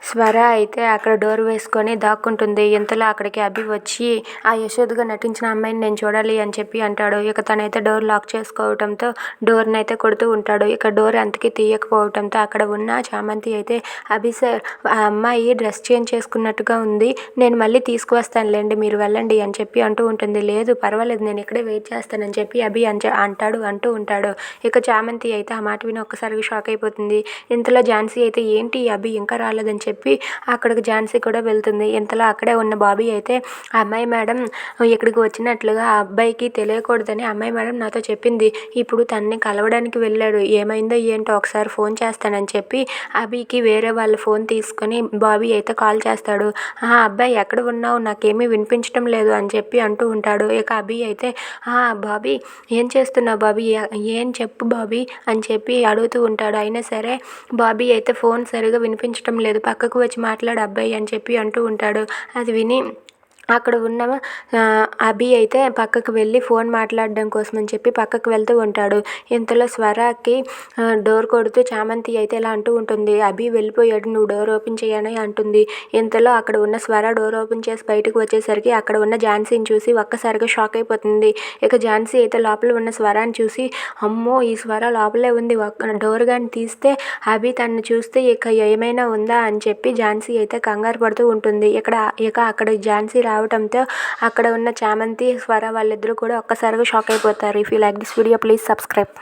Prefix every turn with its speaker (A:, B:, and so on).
A: స్వర అయితే అక్కడ డోర్ వేసుకొని దాక్కుంటుంది. ఇంతలో అక్కడికి అభి వచ్చి ఆ యశోదగా నటించిన అమ్మాయిని నేను చూడాలి అని చెప్పి అంటాడు. ఇక తనైతే డోర్ లాక్ చేసుకోవడంతో డోర్నైతే కొడుతూ ఉంటాడు. ఇక డోర్ అంతకీ తీయకపోవడంతో అక్కడ ఉన్న చామంతి అయితే అభి సార్ ఆ అమ్మాయి డ్రెస్ చేంజ్ చేసుకున్నట్టుగా ఉంది, నేను మళ్ళీ తీసుకువస్తానులేండి మీరు వెళ్ళండి అని చెప్పి అంటూ ఉంటుంది. లేదు పర్వాలేదు నేను ఇక్కడే వెయిట్ చేస్తానని చెప్పి అభి అంటూ ఉంటాడు. ఇక చామంతి అయితే ఆ మాట విని ఒక్కసారిగా షాక్ అయిపోతుంది. ఇంతలో ఝాన్సీ అయితే ఏంటి అభి ఇంకా రాలేదని చెప్పి అక్కడికి ఝాన్సీ కూడా వెళ్తుంది. ఇంతలో అక్కడే ఉన్న బాబీ అయితే ఆ అమ్మాయి మేడం ఇక్కడికి వచ్చినట్లుగా ఆ అబ్బాయికి తెలియకూడదని అమ్మాయి మేడం నాతో చెప్పింది, ఇప్పుడు తనని కలవడానికి వెళ్ళాడు, ఏమైందో ఏంటో ఒకసారి ఫోన్ చేస్తానని చెప్పి అభికి వేరే వాళ్ళ ఫోన్ తీసుకొని బాబీ అయితే కాల్ చేస్తాడు. ఆ అబ్బాయి ఎక్కడ ఉన్నావు నాకేమీ వినిపించడం లేదు అని చెప్పి అంటూ ఉంటాడు. ఇక అభి అయితే బాబీ ఏం చేస్తున్నావు బాబీ, ఏం చెప్పు బాబీ అని చెప్పి అడుగుతూ ఉంటాడు. అయినా సరే బాబీ అయితే ఫోన్ సరిగా వినిపించడం లేదు, పక్కకు వచ్చి మాట్లాడు అబ్బాయి అని చెప్పి అంటూ ఉంటాడు. అది విని అక్కడ ఉన్న అభి అయితే పక్కకు వెళ్ళి ఫోన్ మాట్లాడడం కోసం అని చెప్పి పక్కకు వెళ్తూ ఉంటాడు. ఇంతలో స్వరకి డోర్ కొడుతూ చామంతి అయితే ఇలా అంటూ ఉంటుంది, అభి వెళ్ళిపోయాడు నువ్వు డోర్ ఓపెన్ చేయని అంటుంది. ఇంతలో అక్కడ ఉన్న స్వర డోర్ ఓపెన్ చేసి బయటకు వచ్చేసరికి అక్కడ ఉన్న ఝాన్సీని చూసి ఒక్కసారిగా షాక్ అయిపోతుంది. ఇక ఝాన్సీ అయితే లోపల ఉన్న స్వరాన్ని చూసి అమ్మో ఈ స్వర లోపలే ఉంది, డోర్ కానీ తీస్తే అభి తనను చూస్తే ఇక ఏమైనా ఉందా అని చెప్పి ఝాన్సీ అయితే కంగారు పడుతూ ఉంటుంది. ఇక అక్కడ ఝాన్సీ రావడంతో అక్కడ ఉన్న చామంతి స్వర వాళ్ళిద్దరూ కూడా ఒక్కసారిగా షాక్ అయిపోతారు. If you like this video please subscribe.